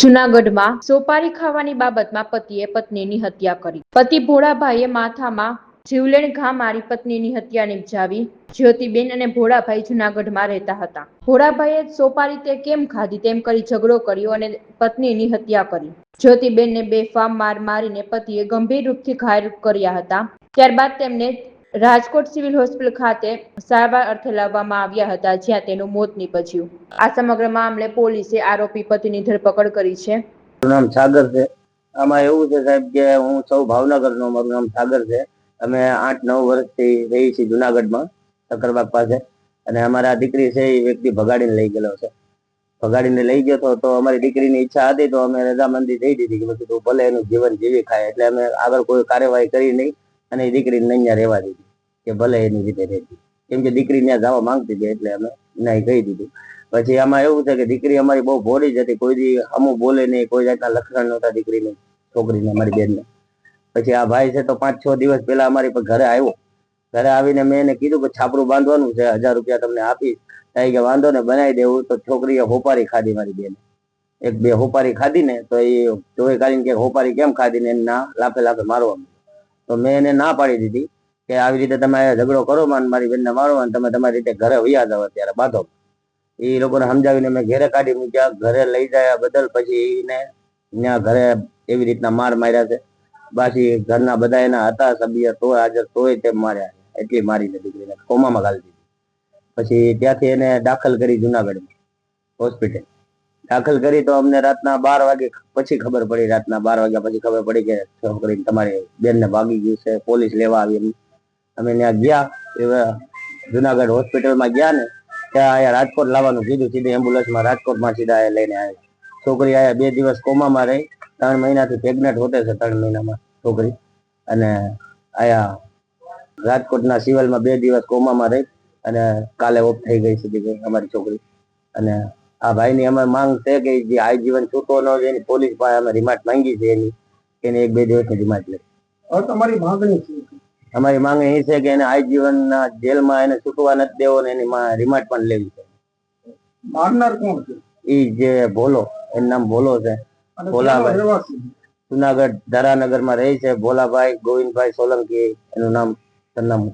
જૂનાગઢમાં સોપારી ખાવાની બાબતમાં પતિએ પત્નીની હત્યા કરી. પતિ ભોળાભાઈએ માથામાં જીવલેણ ઘા મારી પત્નીની હત્યા નિપજાવી. જ્યોતિબેન અને ભોળાભાઈ જૂનાગઢમાં રહેતા હતા. ભોળાભાઈએ સોપારી તે કેમ ખાધી તેમ કરી ઝઘડો કર્યો અને પત્નીની હત્યા કરી. જ્યોતિબેનને બેફામ માર મારીને પતિએ ગંભીર રૂપથી ઘાયલ કર્યા હતા. ત્યારબાદ તેમને રાજકોટ સિવિલ હોસ્પિટલ ખાતે સારવાર અર્થે લાવવામાં આવ્યા હતા, જ્યાં તેનું મોત નીપજ્યું. આ સમગ્ર મામલે પોલીસે આરોપી પતિની ધરપકડ કરી છે. મારું નામ સાગર છે. આમાં એવું છે સાહેબ કે હું સૌ ભાવનગરનો, મારું નામ સાગર છે. અમે 8-9 વર્ષથી રહી છીએ જુનાગઢમાં, સકરબાગ પાસે. અને અમારા દીકરી છે એ વ્યક્તિ ભગાડીને લઈ ગયેલો છે. ભગાડીને લઈ ગયો તો અમારી દીકરીની ઈચ્છા હતી તો અમે રજામંદી દઈ દીધી કે બધું ભલે એનું જીવન જીવી ખાય. એટલે અમે આગળ કોઈ કાર્યવાહી કરી નહીં અને એ દીકરીને અહીંયા રહેવા દીધી કે ભલે એની રીતે રહેતી, કેમ કે દીકરી ત્યાં જવા માંગતી હતી એટલે અમે નહીં કહી દીધું. પછી આમાં એવું છે કે દીકરી અમારી બહુ ભોળી જ હતી, કોઈ દી અમુક બોલે નહીં, કોઈ જાતના લક્ષણ નહોતા દીકરીને, છોકરીને, અમારી બેનને. પછી આ ભાઈ છે તો 5-6 દિવસ પહેલા અમારી પર ઘરે આવ્યો. ઘરે આવીને મેં એને કીધું કે છાપરું બાંધવાનું છે, 1000 રૂપિયા તમને આપીશ. કે વાંધો ને બનાવી દેવું. તો છોકરીએ હોપારી ખાધી, મારી બેન 1-2 હોપારી ખાધી ને તો એ જોઈ કાઢીને કે હોપારી કેમ ખાધી ને એને ના લાફે લાફે મારવા. તો મેં એને ના પાડી દીધી કે આવી રીતે તમે ઝઘડો કરો માં મારી બેનને મારો અને તમે તમારી રીતે ઘરે વયા જાવ, અત્યારે બાંધો. એ લોકોને સમજાવીને મેં ઘરે કાઢી મૂક્યા. ઘરે લઈ જાય બદલ પછી એને ત્યાં ઘરે એવી રીતના માર માર્યા છે. બાકી ઘરના બધા એના હતા સભ્ય તોય હાજર, તોય તેમ માર્યા. એટલી મારીને દીકરીને કોમામાં ગાળી દીધી. પછી ત્યાંથી એને દાખલ કરી જુનાગઢ હોસ્પિટલ. દાખલ કરી તો અમને રાતના 12 વાગે પછી ખબર પડી, રાતના 12 વાગ્યા પછી ખબર પડી કે છોકરી તમારી બેનને ભાગી ગયું છે, પોલીસ લેવા આવી. અમે ત્યાં ગયા, જુનાગઢ હોસ્પિટલમાં ગયા ને ત્યાં અહીંયા રાજકોટ લાવવાનું કીધું. સીધી એમ્બ્યુલન્સમાં રાજકોટમાં સીધા લઈને આવ્યા. છોકરી આયા 2 દિવસ કોમામાં રહી. 3 મહિનાથી પ્રેગ્નેન્ટ હોતે છે, 3 મહિનામાં છોકરી. અને આયા રાજકોટના સિવિલમાં 2 દિવસ કોમામાં રહી અને કાલે ઓફ થઈ ગઈ સીધી અમારી છોકરી. અને આ ભાઈની અમે માંગ છે કે જે આજીવન છૂટો ન હોય એની પોલીસ પાસે અમે રિમાન્ડ માંગી છે, એને 1-2 દિવસની રિમાન્ડ લે. તમારી માંગણી છે? અમારી માંગ એ છે કે એને આજીવનના જેલમાં એને છૂટવા નથી દેવો ને એની રિમાન્ડ પણ લેવી છે. મારનાર કોણ છે? એ જે ભોલો, એનું નામ ભોલો છે. ભોલાભાઈ જુનાગઢ ધરાનગરમાં રહે છે. ભોલાભાઈ ગોવિંદભાઈ સોલંકી એનું નામ, સરનામું.